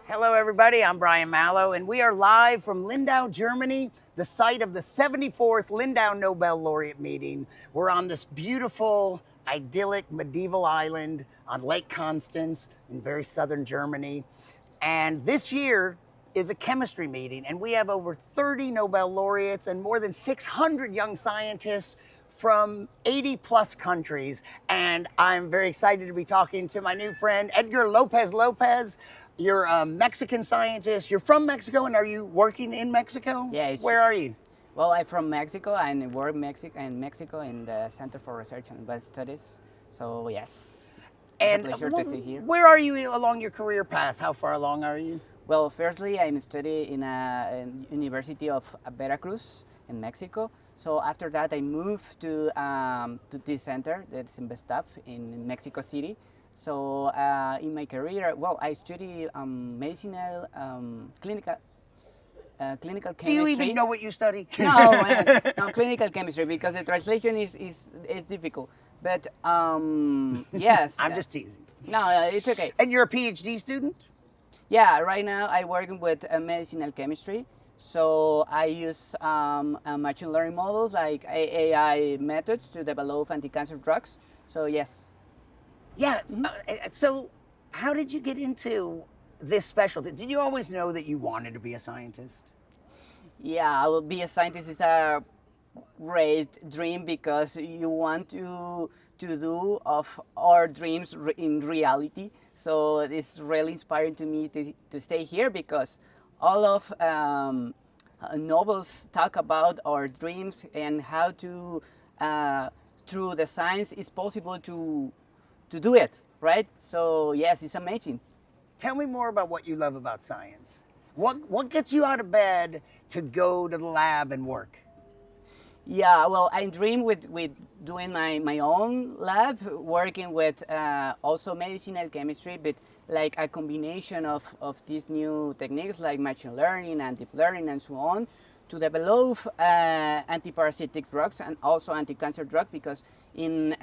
Hello, everybody. I'm Brian Malow, and we are live from Lindau, Germany, the site of the 74th Lindau Nobel Laureate meeting. We're on this beautiful, idyllic medieval island on Lake Constance in very southern Germany. And this year is a chemistry meeting, and we have over 30 Nobel laureates and more than 600 young scientists from 80 plus countries. And I'm very excited to be talking to my new friend, Edgar Lopez. You're a Mexican scientist. You're from Mexico, and are you working in Mexico? Yeah, Where are you? well, I'm from Mexico and work in Mexico in the Center for Research and Advanced Studies. So yes, it's And a pleasure to stay here. where are you along your career path? How far along are you? Well, firstly, I'm studying in a University of Veracruz in Mexico. So after that, I moved to this center that's in Bestap in Mexico City. So in my career, well, I study medicinal clinical chemistry. Do you even know what you study? No, clinical chemistry, because the translation is difficult. But yes. I'm just teasing. No, it's okay. And you're a PhD student? Yeah, right now I'm working with medicinal chemistry. So I use machine learning models like AI methods to develop anti-cancer drugs. So yes. Yeah. So how did you get into this specialty? Did you always know that you wanted to be a scientist? Yeah, I will be a scientist is a great dream because you want to do of our dreams in reality. So it's really inspiring to me to stay here because all of novels talk about our dreams and how to through the science it's possible to do it, right? So yes, it's amazing. Tell me more about what you love about science. What gets you out of bed to go to the lab and work? Yeah, well, I dream with doing my own lab, working with also medicinal chemistry, but like a combination of these new techniques like machine learning and deep learning and so on to develop antiparasitic drugs and also anti-cancer drugs because in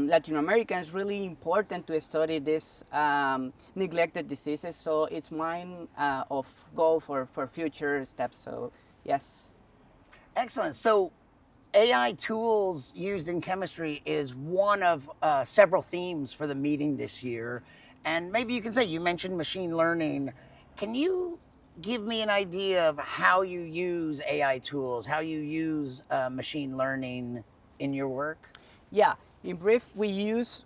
Latin America it's really important to study these neglected diseases. So it's mine of goal for future steps. So yes. Excellent. So AI tools used in chemistry is one of several themes for the meeting this year. And maybe you can say, you mentioned machine learning. Can you give me an idea of how you use AI tools, how you use machine learning in your work? Yeah, in brief, we use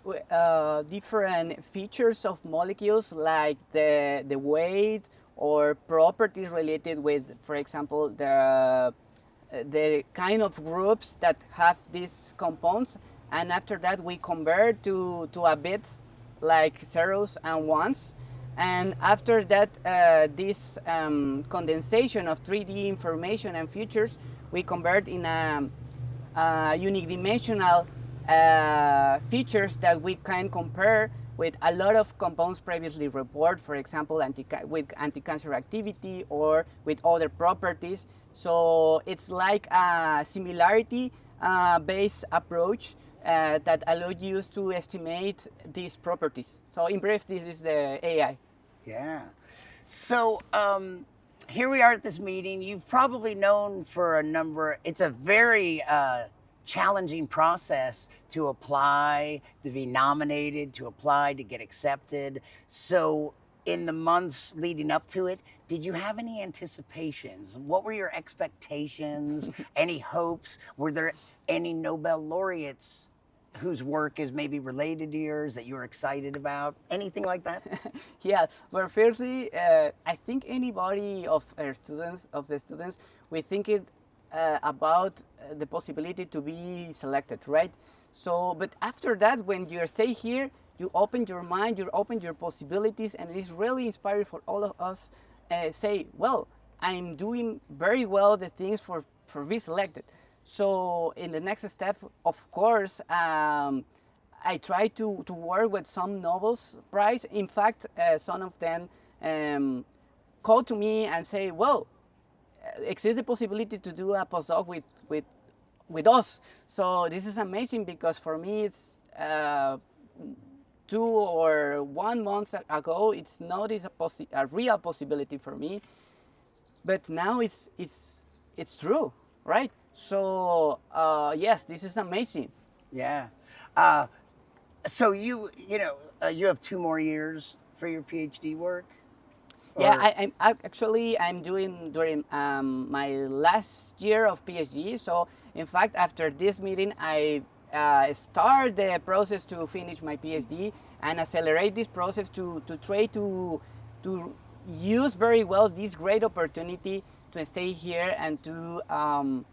different features of molecules like the weight or properties related with, for example, the kind of groups that have these compounds, and after that we convert to a bit like zeros and ones, and after that this condensation of 3D information and features we convert in a unique dimensional features that we can compare with a lot of compounds previously reported, for example, with anti-cancer activity or with other properties. So it's like a similarity based approach that allows you to estimate these properties. So in brief, this is the AI. Yeah. So here we are at this meeting. You've probably known for a number, it's a very challenging process to apply, to be nominated, to apply, to get accepted. So in the months leading up to it, did you have any anticipations? What were your expectations? Any hopes? Were there any Nobel laureates whose work is maybe related to yours that you're excited about? Anything like that? Yeah, well, firstly, I think anybody of the students, we think it about the possibility to be selected, right? So, but after that, when you stay here, you open your mind, you open your possibilities, and it is really inspiring for all of us. Say, well, I'm doing very well the things for being selected. So, in the next step, of course, I try to work with some Nobel's Prize. In fact, some of them call to me and say, well, exists the possibility to do a postdoc with us. So this is amazing because for me it's 2 or 1 month ago, it's not a real possibility for me. But now it's true, right? So yes, this is amazing. Yeah. So you have 2 more years for your PhD work? Yeah, Or I'm doing during my last year of PhD. So in fact, after this meeting, I start the process to finish my PhD and accelerate this process to try to use very well this great opportunity to stay here and to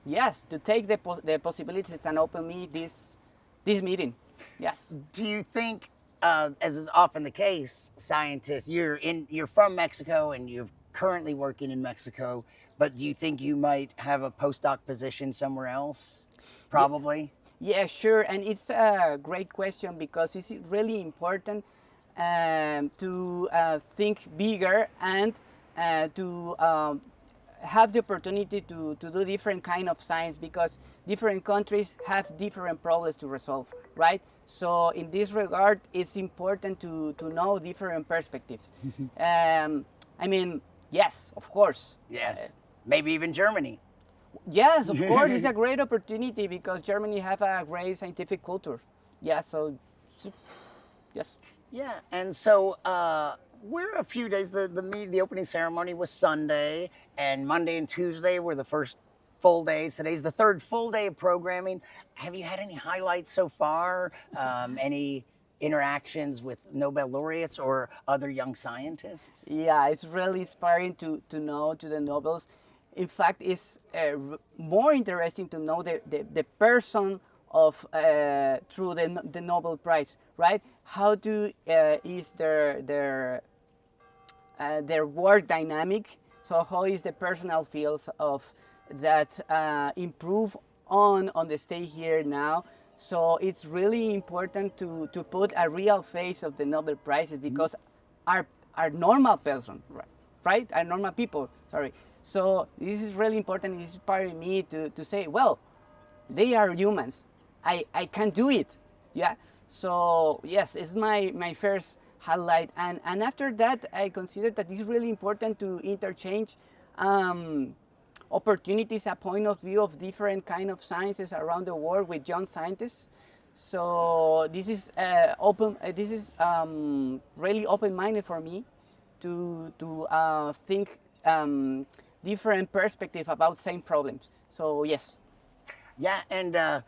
yes, to take the possibilities that open me this meeting. Yes. do you think, as is often the case, scientists, you're from Mexico and you're currently working in Mexico, but do you think you might have a postdoc position somewhere else? Probably. Yeah, sure. And it's a great question because it's really important to think bigger and to have the opportunity to do different kind of science because different countries have different problems to resolve, right? So in this regard, it's important to know different perspectives. I mean, yes, of course. Yes. Maybe even Germany. Yes, of course, it's a great opportunity because Germany have a great scientific culture. Yeah, yes. Yeah, and so we're a few days. The opening ceremony was Sunday, and Monday and Tuesday were the first full days. Today's the third full day of programming. Have you had any highlights so far? Any interactions with Nobel laureates or other young scientists? Yeah, it's really inspiring to know to the Nobels. In fact, it's more interesting to know the person of through the Nobel Prize, right? How is their work dynamic? So how is the personal fields of that improve on the stay here now? So it's really important to put a real face of the Nobel Prizes because are normal person, right? Are normal people. Sorry. So this is really important. It's inspiring me to say, well, they are humans. I can do it. Yeah. So yes, it's my first highlight. And after that, I consider that it's really important to interchange opportunities, a point of view of different kind of sciences around the world with young scientists. So this is open. This is really open-minded for me to think different perspective about same problems. So yes. Yeah, and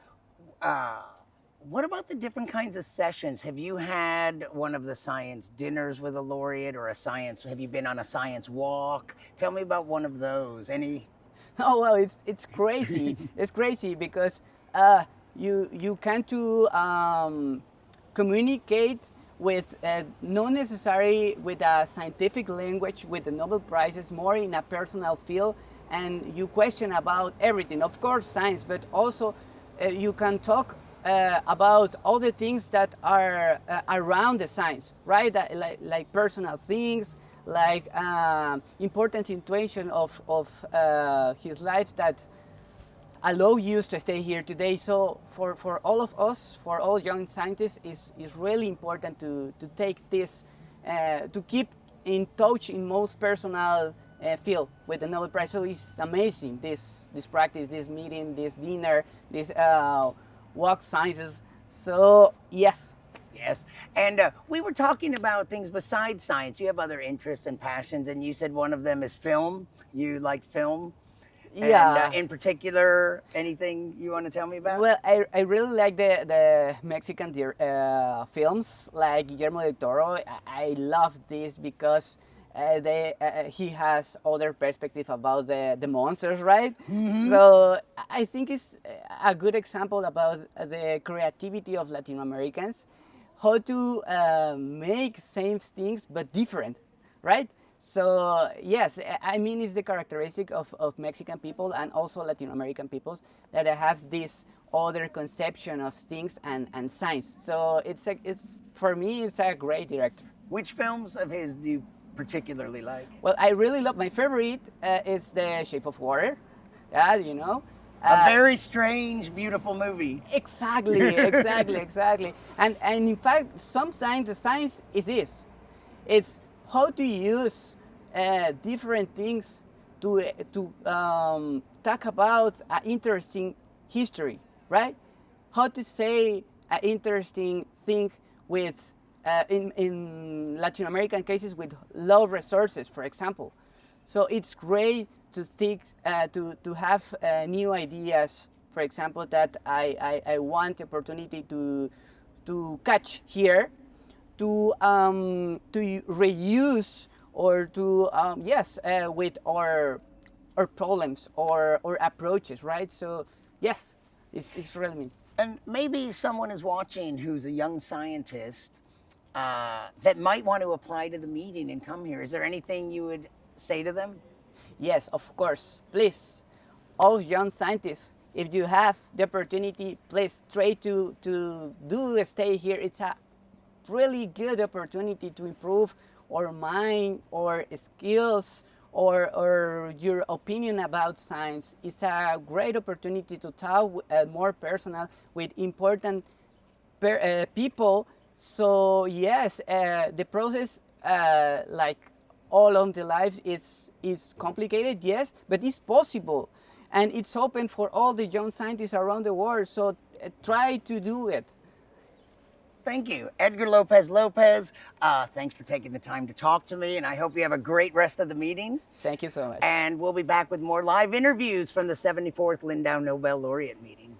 what about the different kinds of sessions? Have you had one of the science dinners with a laureate or have you been on a science walk? Tell me about one of those. Any? Oh well, it's crazy. It's crazy because you can communicate with not necessarily with a scientific language with the Nobel Prizes, more in a personal field, and you question about everything. Of course, science, but also you can talk about all the things that are around the science, right? Like personal things, like important situation of his life that allow you to stay here today. So for all of us, for all young scientists, is really important to take this, to keep in touch in most personal field with the Nobel Prize. So it's amazing, this practice, this meeting, this dinner, this walk sciences. So yes. Yes. And we were talking about things besides science. You have other interests and passions, and you said one of them is film. You like film. Yeah. And in particular, anything you want to tell me about? Well, I really like the Mexican films like Guillermo del Toro. I love this because he has other perspective about the monsters, right? Mm-hmm. So I think it's a good example about the creativity of Latin Americans, how to make same things but different, right? So yes, I mean it's the characteristic of Mexican people and also Latin American peoples that have this other conception of things and science. So it's for me it's a great director. Which films of his do you particularly like? Well, I really love, my favorite is The Shape of Water. Yeah, you know. A very strange, beautiful movie. Exactly, exactly. And in fact, some science, the science is this. It's how to use different things to talk about an interesting history, right? How to say an interesting thing with in Latin American cases with low resources, for example. So it's great to think to have new ideas. For example, that I want the opportunity to catch here to reuse or to yes with our problems or approaches, right? So yes, it's relevant. And maybe someone is watching who's a young scientist that might want to apply to the meeting and come here. Is there anything you would say to them? Yes, of course. Please, all young scientists, if you have the opportunity, please try to do stay here. It's a really good opportunity to improve our mind, our skills, or your opinion about science. It's a great opportunity to talk more personal with important people. So yes, the process, like all of the lives, is complicated, yes, but it's possible, and it's open for all the young scientists around the world. So try to do it. Thank you. Edgar Lopez. Thanks for taking the time to talk to me, and I hope you have a great rest of the meeting. Thank you so much. And we'll be back with more live interviews from the 74th Lindau Nobel Laureate meeting.